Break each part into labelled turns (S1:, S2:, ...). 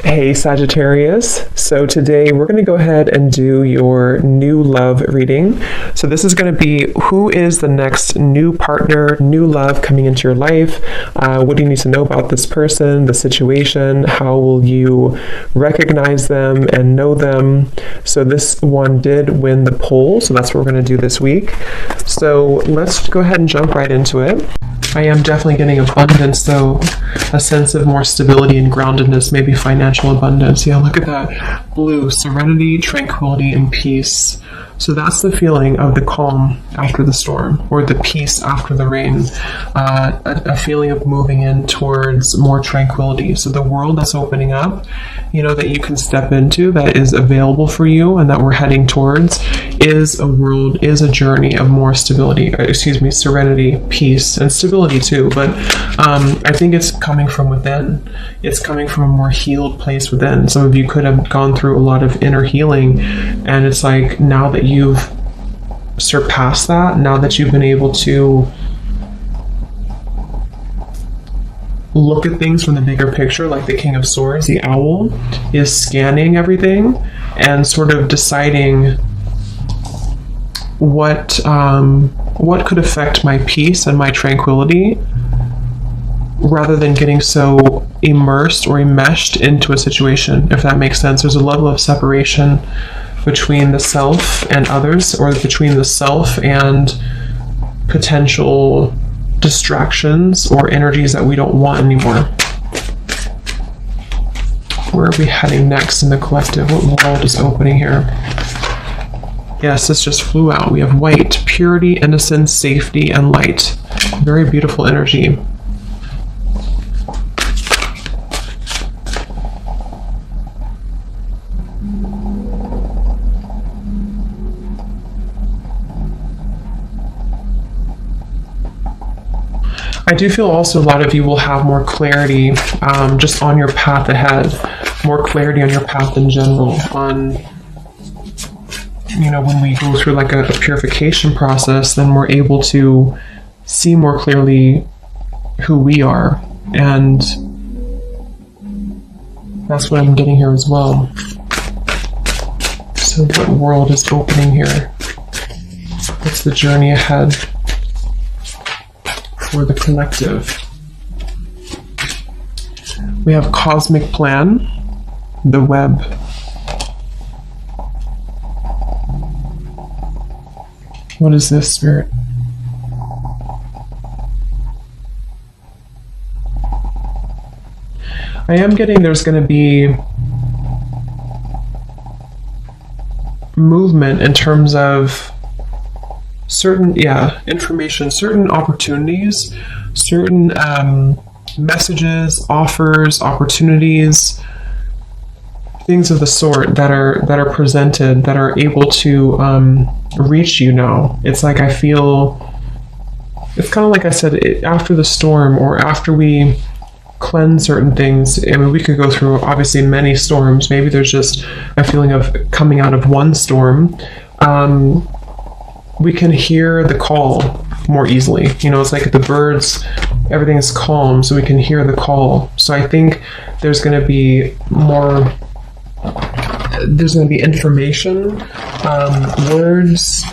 S1: Hey Sagittarius, so today we're going to go ahead and do your new love reading. So this is going to be who is the next new partner, new love coming into your life. What do you need to know about this person, the situation? How will you recognize them and know them? So this one did win the poll, so that's what we're going to do this week. So let's go ahead and jump right into it. I am definitely getting abundance though, a sense of more stability and groundedness, maybe financial abundance. Yeah, look at that blue, serenity, tranquility, and peace. So that's the feeling of the calm after the storm, or the peace after the rain, a feeling of moving in towards more tranquility. So the world that's opening up, that you can step into, that is available for you and that we're heading towards, is a journey of more stability, serenity, peace, and stability too. But I think it's coming from within. It's coming from a more healed place within. Some of you could have gone through a lot of inner healing, and it's like now that you've surpassed that, now that you've been able to look at things from the bigger picture, like the King of Swords, the owl, is scanning everything and sort of deciding what could affect my peace and my tranquility, rather than getting so immersed or enmeshed into a situation, if that makes sense. There's a level of separation between the self and others, or between the self and potential distractions or energies that we don't want anymore. Where are we heading next in the collective? What world is opening here? Yes, this just flew out. We have white, purity, innocence, safety, and light. Very beautiful energy. I do feel also a lot of you will have more clarity just on your path ahead, more clarity on your path in general, on, when we go through like a purification process, then we're able to see more clearly who we are. And that's what I'm getting here as well. So what world is opening here? What's the journey ahead for the collective? We have cosmic plan, the web. What is this, Spirit? I am getting there's going to be movement in terms of certain information, certain opportunities, certain messages, offers, opportunities, things of the sort that are presented, that are able to reach you now. It's like I feel it's kind of like I said, after the storm, or after we cleanse certain things. I mean, we could go through obviously many storms. Maybe there's just a feeling of coming out of one storm. We can hear the call more easily. It's like the birds, everything is calm, so we can hear the call. So I think there's going to be more, there's going to be information, words,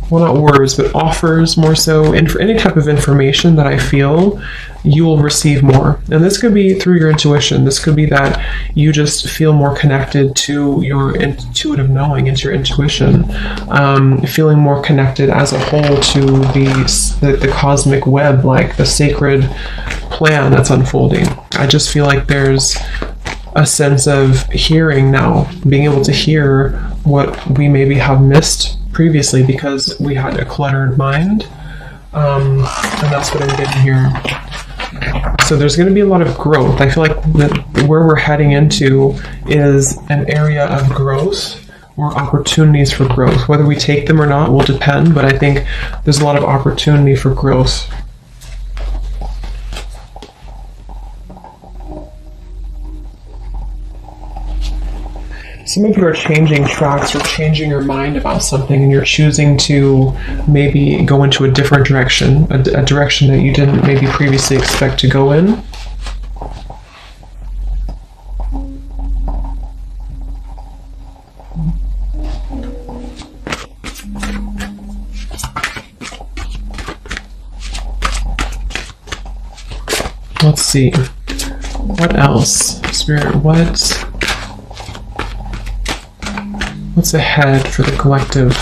S1: well, not words, but offers more so, any type of information that I feel you will receive more. And this could be through your intuition. This could be that you just feel more connected to your intuitive knowing, into your intuition, feeling more connected as a whole to the cosmic web, like the sacred plan that's unfolding. I just feel like there's a sense of hearing now, being able to hear what we maybe have missed previously because we had a cluttered mind, and that's what I'm getting here. So there's going to be a lot of growth. I feel like where we're heading into is an area of growth, or opportunities for growth. Whether we take them or not will depend, but I think there's a lot of opportunity for growth. Some of you are changing tracks or changing your mind about something, and you're choosing to maybe go into a different direction, a direction that you didn't maybe previously expect to go in. see. What else? Spirit, what's ahead for the collective?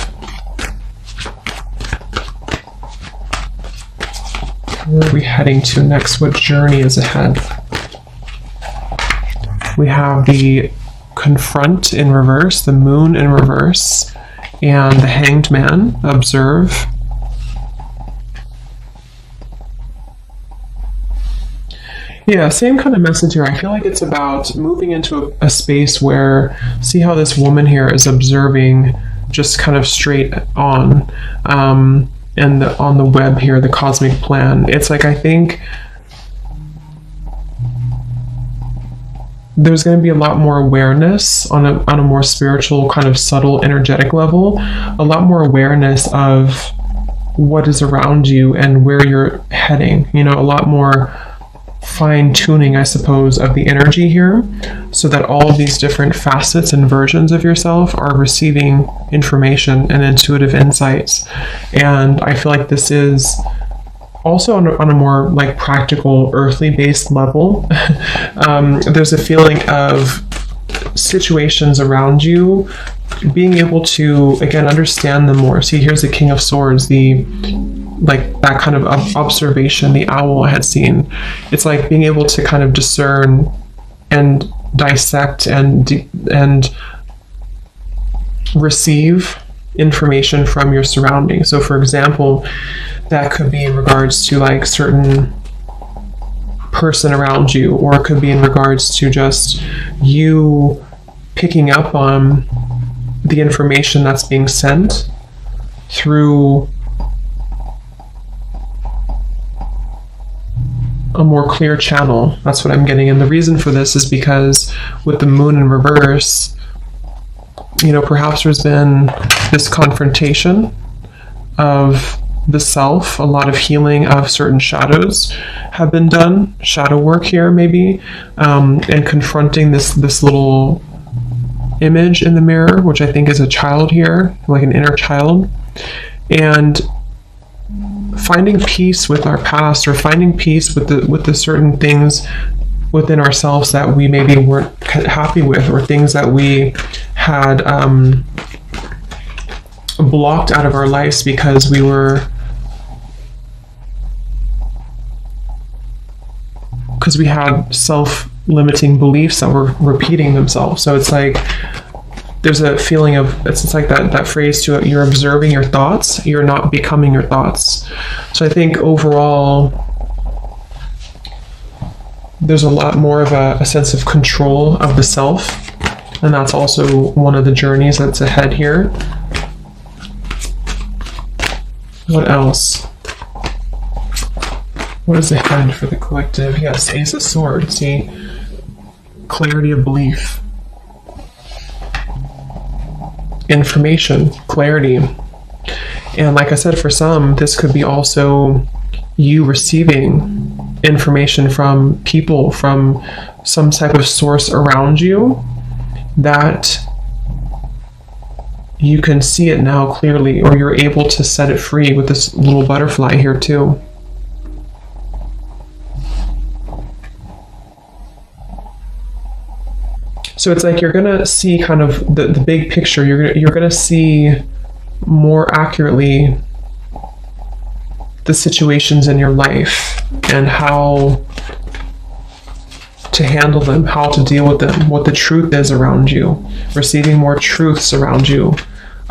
S1: Where are we heading to next? What journey is ahead? We have the Confront in reverse, the Moon in reverse, and the Hanged Man, Observe. Yeah, same kind of message here. I feel like it's about moving into a space where, see how this woman here is observing just kind of straight on, and on the web here, the cosmic plan. It's like, I think there's going to be a lot more awareness on a more spiritual, kind of subtle, energetic level, a lot more awareness of what is around you and where you're heading, you know, a lot more fine-tuning, I suppose, of the energy here, so that all of these different facets and versions of yourself are receiving information and intuitive insights. And I feel like this is also on a more like practical, earthly based level. There's a feeling of situations around you being able to, again, understand them more. See, here's the King of Swords, like that kind of observation the owl had seen. It's like being able to kind of discern and dissect and receive information from your surroundings. So for example, that could be in regards to like certain person around you, or it could be in regards to just you picking up on the information that's being sent through a more clear channel. That's what I'm getting. And the reason for this is because with the Moon in reverse, you know, perhaps there's been this confrontation of the self, a lot of healing of certain shadows have been done, shadow work here maybe, and confronting this little image in the mirror, which I think is a child here, like an inner child, and finding peace with our past, or finding peace with the certain things within ourselves that we maybe weren't happy with, or things that we had blocked out of our lives because we had self-limiting beliefs that were repeating themselves. So it's like there's a feeling of, it's like that phrase to it, you're observing your thoughts, you're not becoming your thoughts. So I think overall there's a lot more of a sense of control of the self, and that's also one of the journeys that's ahead here. What else? What is ahead for the collective? Yes, Ace of Swords. See, clarity of belief, information, clarity. And like I said, for some, this could be also you receiving information from people, from some type of source around you, that you can see it now clearly, or you're able to set it free with this little butterfly here too. So it's like you're gonna see kind of the big picture. You're gonna see more accurately the situations in your life and how to handle them, how to deal with them, what the truth is around you, receiving more truths around you,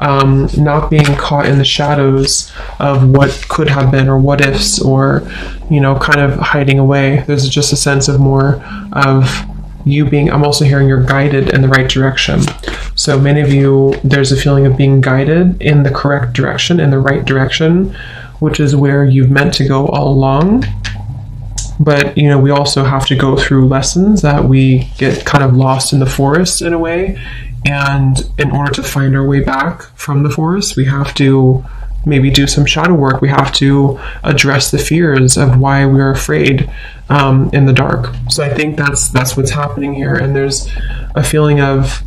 S1: not being caught in the shadows of what could have been, or what ifs, or, you know, kind of hiding away. There's just a sense of more of you being, I'm also hearing you're guided in the right direction. So many of you, there's a feeling of being guided in the correct direction, in the right direction, which is where you've meant to go all along. But, you know, we also have to go through lessons that we get kind of lost in the forest in a way. And in order to find our way back from the forest, we have to maybe do some shadow work. We have to address the fears of why we're afraid in the dark. So I think that's what's happening here. And there's a feeling of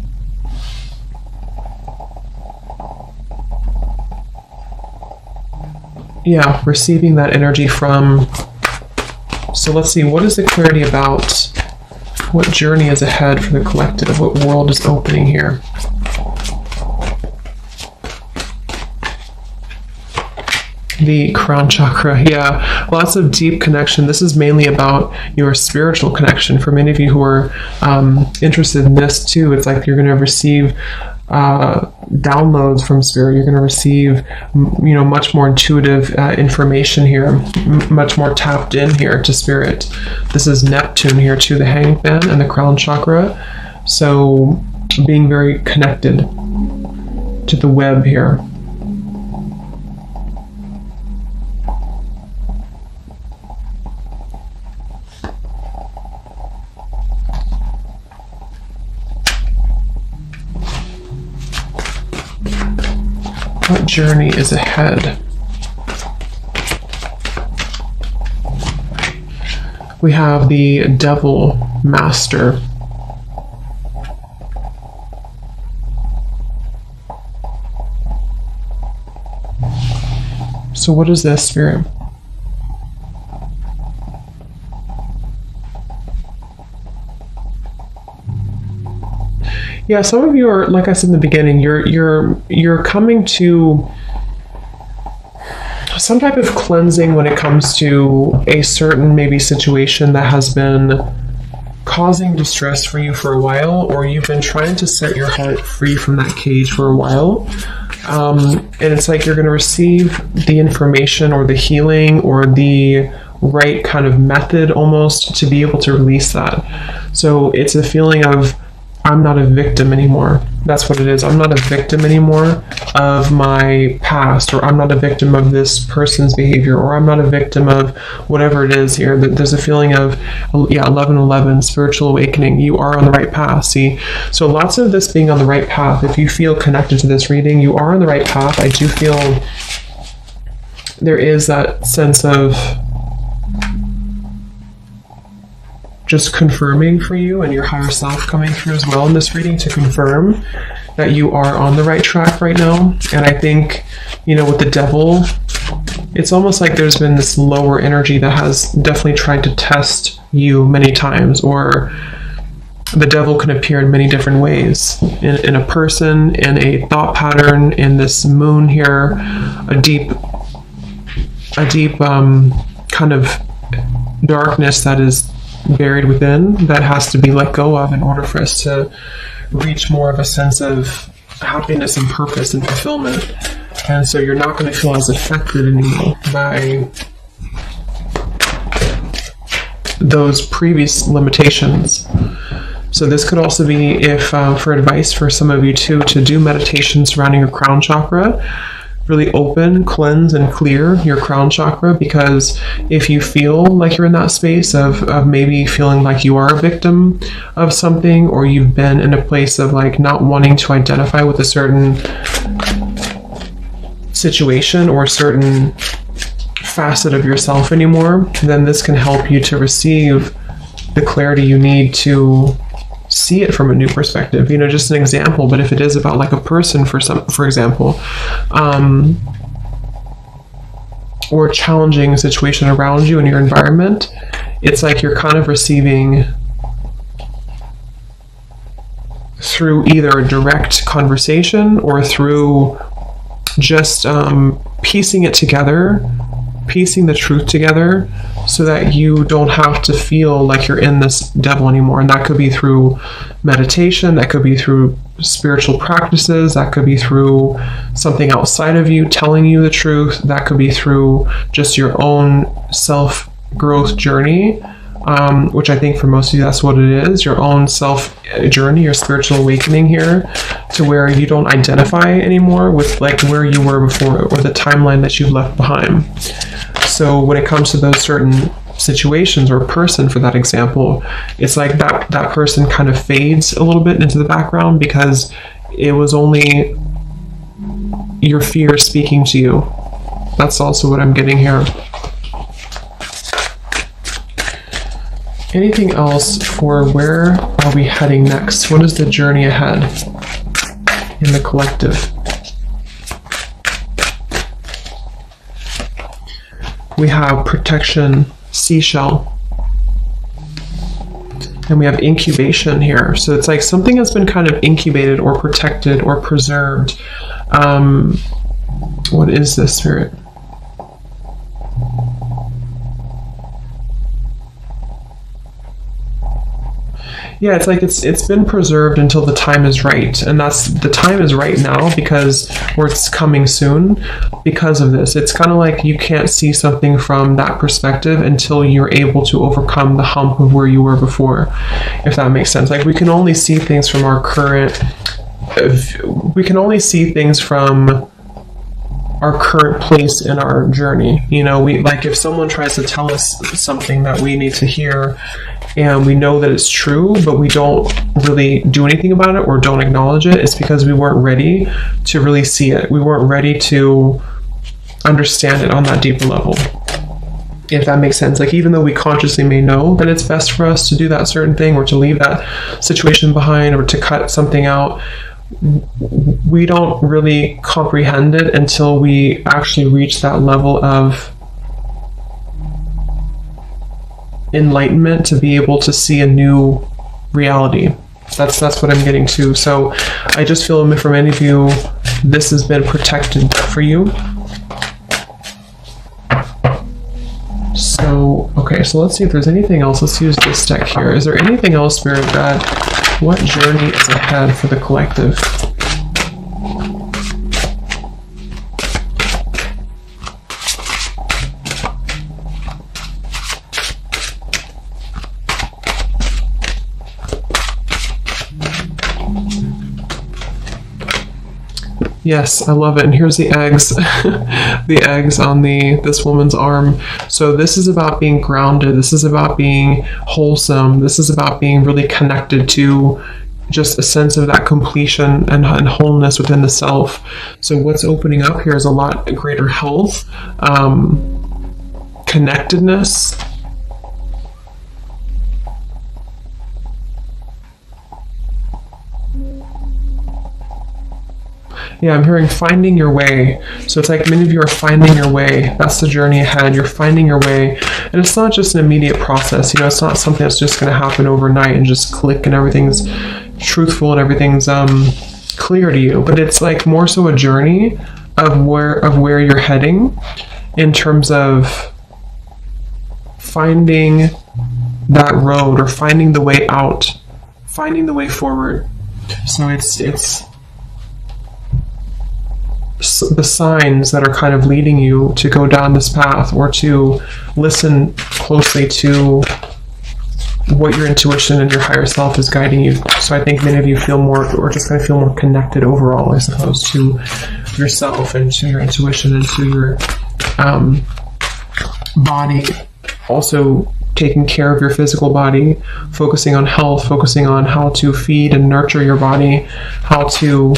S1: receiving that energy from So let's see, what is the clarity about what journey is ahead for the collective? What world is opening here? The crown chakra, yeah, lots of deep connection. This is mainly about your spiritual connection. For many of you who are interested in this too, it's like you're going to receive downloads from spirit. You're going to receive, much more intuitive information here, much more tapped in here to spirit. This is Neptune here too, the Hanged Man and the crown chakra. So being very connected to the web here. What journey is ahead? We have the Devil Master. So what is this, Spirit? Yeah, some of you are, like I said in the beginning, you're coming to some type of cleansing when it comes to a certain maybe situation that has been causing distress for you for a while, or you've been trying to set your heart free from that cage for a while. And it's like you're going to receive the information or the healing or the right kind of method almost to be able to release that. So it's a feeling of, I'm not a victim anymore. That's what it is. I'm not a victim anymore of my past, or I'm not a victim of this person's behavior, or I'm not a victim of whatever it is here. There's a feeling of, 1111, spiritual awakening. You are on the right path. See, so lots of this being on the right path. If you feel connected to this reading, you are on the right path. I do feel there is that sense of just confirming for you and your higher self coming through as well in this reading to confirm that you are on the right track right now. And I think, with the devil, it's almost like there's been this lower energy that has definitely tried to test you many times, or the devil can appear in many different ways, in a person, in a thought pattern, in this moon here, a deep kind of darkness that is buried within, that has to be let go of in order for us to reach more of a sense of happiness and purpose and fulfillment. And so you're not going to feel as affected anymore by those previous limitations. So this could also be, if for advice for some of you too, to do meditation surrounding your crown chakra. Really open, cleanse, and clear your crown chakra, because if you feel like you're in that space of maybe feeling like you are a victim of something, or you've been in a place of like not wanting to identify with a certain situation or a certain facet of yourself anymore, then this can help you to receive the clarity you need to see it from a new perspective. Just an example, but if it is about like a person, for example, or a challenging situation around you in your environment, it's like you're kind of receiving through either a direct conversation or through just piecing it together, piecing the truth together, so that you don't have to feel like you're in this devil anymore. And that could be through meditation, that could be through spiritual practices, that could be through something outside of you telling you the truth, that could be through just your own self-growth journey, which I think for most of you that's what it is, your own self journey, your spiritual awakening here, to where you don't identify anymore with like where you were before or the timeline that you've left behind. So when it comes to those certain situations or person, for that example, it's like that person kind of fades a little bit into the background because it was only your fear speaking to you. That's also what I'm getting here. Anything else for where are we heading next? What is the journey ahead in the collective? We have protection, seashell. And we have incubation here. So it's like something has been kind of incubated or protected or preserved. What is this, Spirit? Yeah, it's like it's been preserved until the time is right. And the time is right now because, or it's coming soon because of this. It's kind of like you can't see something from that perspective until you're able to overcome the hump of where you were before, if that makes sense. Like we can only see things from our current place in our journey. You know, we like if someone tries to tell us something that we need to hear and we know that it's true, but we don't really do anything about it or don't acknowledge it, it's because we weren't ready to really see it. We weren't ready to understand it on that deeper level, if that makes sense. Like even though we consciously may know that it's best for us to do that certain thing or to leave that situation behind or to cut something out, we don't really comprehend it until we actually reach that level of enlightenment to be able to see a new reality. That's what I'm getting to. So I just feel for many of you, this has been protected for you. So, okay, so let's see if there's anything else. Let's use this deck here. Is there anything else, Spirit Guide? What journey is ahead for the collective? Yes, I love it. And here's the eggs, the eggs on this woman's arm. So this is about being grounded. This is about being wholesome. This is about being really connected to just a sense of that completion and wholeness within the self. So what's opening up here is a lot greater health, connectedness. Yeah, I'm hearing finding your way. So it's like many of you are finding your way. That's the journey ahead. You're finding your way. And it's not just an immediate process. You know, it's not something that's just going to happen overnight and just click and everything's truthful and everything's clear to you. But it's like more so a journey of where you're heading in terms of finding that road or finding the way out, finding the way forward. So it's the signs that are kind of leading you to go down this path or to listen closely to what your intuition and your higher self is guiding you. So I think many of you feel more, or just kind of feel more connected overall, I suppose, to yourself and to your intuition and to your body. Also taking care of your physical body, focusing on health, focusing on how to feed and nurture your body, how to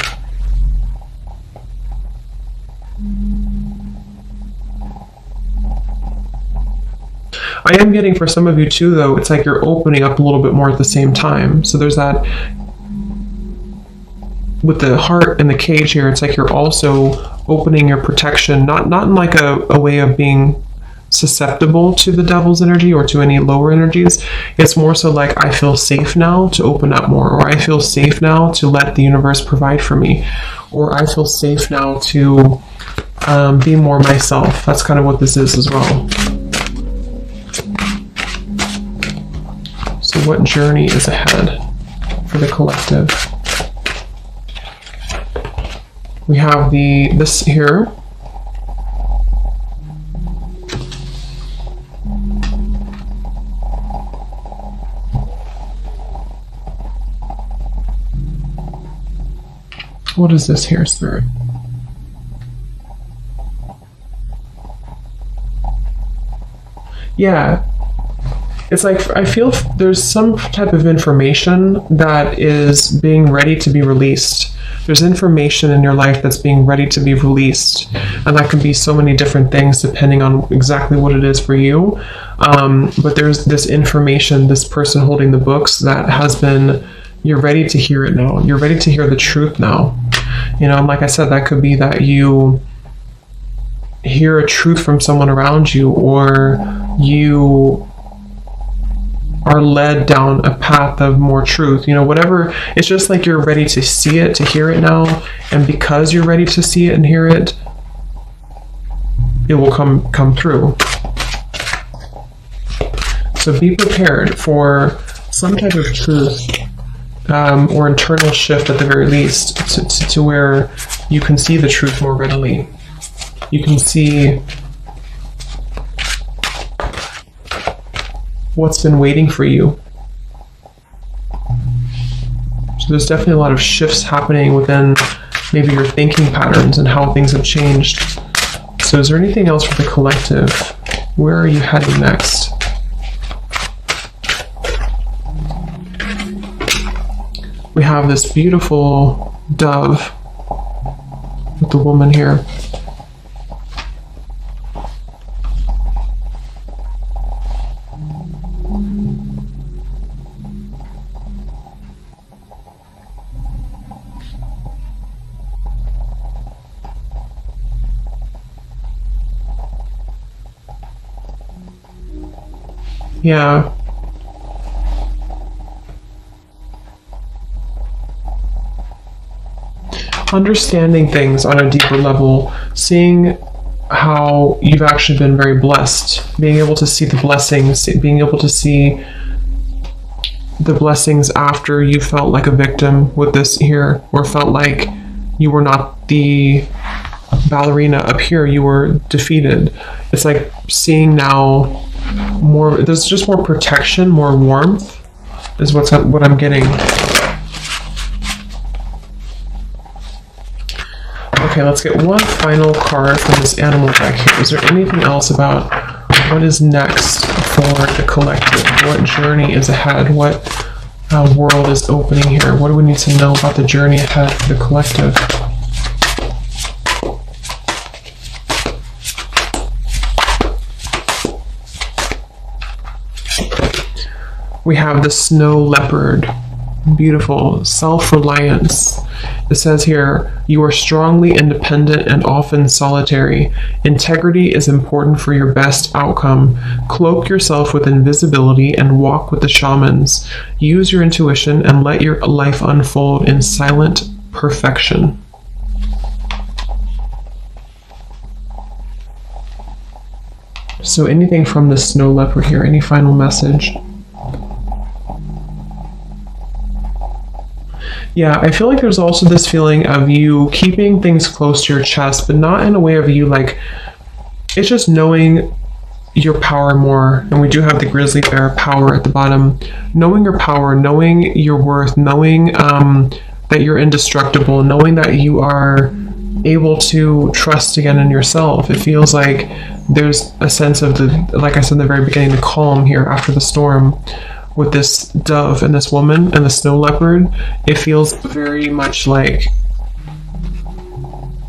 S1: I am getting for some of you too, though, it's like you're opening up a little bit more at the same time. So there's that with the heart and the cage here, it's like you're also opening your protection, not in like a way of being susceptible to the devil's energy or to any lower energies. It's more so like I feel safe now to open up more, or I feel safe now to let the universe provide for me, or I feel safe now to be more myself. That's kind of what this is as well. So what journey is ahead for the collective? We have this here. What is this here, Spirit? Yeah. It's like, I feel there's some type of information that is being ready to be released. There's information in your life that's being ready to be released. And that can be so many different things depending on exactly what it is for you. But there's this information, this person holding the books that has been, you're ready to hear it now. You're ready to hear the truth now. You know, and like I said, that could be that you hear a truth from someone around you, or you are led down a path of more truth. You know, whatever, it's just like you're ready to see it, to hear it now. And because you're ready to see it and hear it, it will come through. So be prepared for some type of truth or internal shift at the very least, to where you can see the truth more readily. You can see what's been waiting for you. So there's definitely a lot of shifts happening within maybe your thinking patterns and how things have changed. So is there anything else for the collective? Where are you heading next? We have this beautiful dove with the woman here. Yeah. Understanding things on a deeper level, seeing how you've actually been very blessed, being able to see the blessings, being able to see the blessings after you felt like a victim with this here, or felt like you were not the ballerina up here, you were defeated. It's like seeing now more, there's just more protection, more warmth is what I'm getting. Okay, let's get one final card from this animal deck here. Is there anything else about what is next for the collective? What journey is ahead? What world is opening here? What do we need to know about the journey ahead for the collective? We have the snow leopard. Beautiful. Self-reliance. It says here, you are strongly independent and often solitary. Integrity is important for your best outcome. Cloak yourself with invisibility and walk with the shamans. Use your intuition and let your life unfold in silent perfection. So anything from the snow leopard here? Any final message? Yeah, I feel like there's also this feeling of you keeping things close to your chest, but not in a way of you like, it's just knowing your power more. And we do have the grizzly bear power at the bottom. Knowing your power, knowing your worth, knowing that you're indestructible, knowing that you are able to trust again in yourself. It feels like there's a sense of the, like I said in the very beginning, the calm here after the storm. With this dove and this woman and the snow leopard, it feels very much like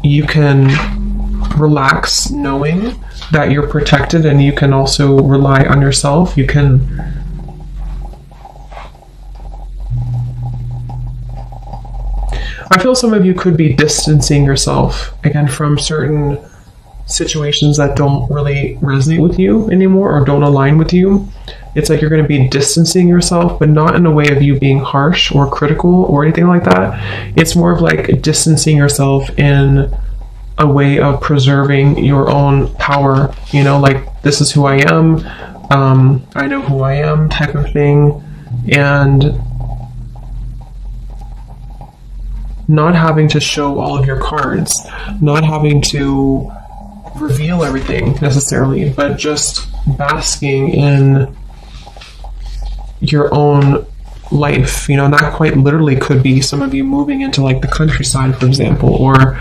S1: you can relax knowing that you're protected, and you can also rely on yourself. You can I feel some of you could be distancing yourself again from certain situations that don't really resonate with you anymore or don't align with you. It's like you're going to be distancing yourself, but not in a way of you being harsh or critical or anything like that. It's more of like distancing yourself in a way of preserving your own power, you know, like this is who I am, I know who I am type of thing, and not having to show all of your cards, not having to reveal everything necessarily, but just basking in your own life, you know. That quite literally could be some of you moving into like the countryside, for example, or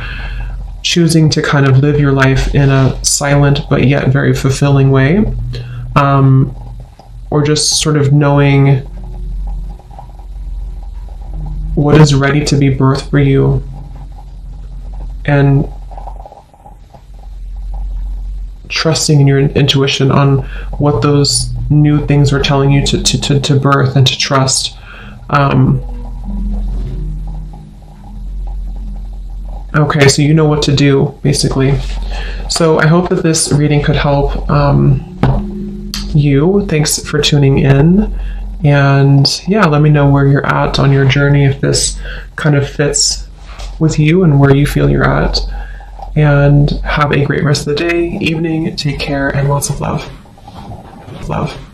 S1: choosing to kind of live your life in a silent but yet very fulfilling way, or just sort of knowing what is ready to be birthed for you, and trusting in your intuition on what those new things are telling you to birth and to trust. Okay, so you know what to do, basically. So I hope that this reading could help you. Thanks for tuning in. And yeah, let me know where you're at on your journey, if this kind of fits with you and where you feel you're at. And have a great rest of the day, evening. Take care, and lots of love. Love.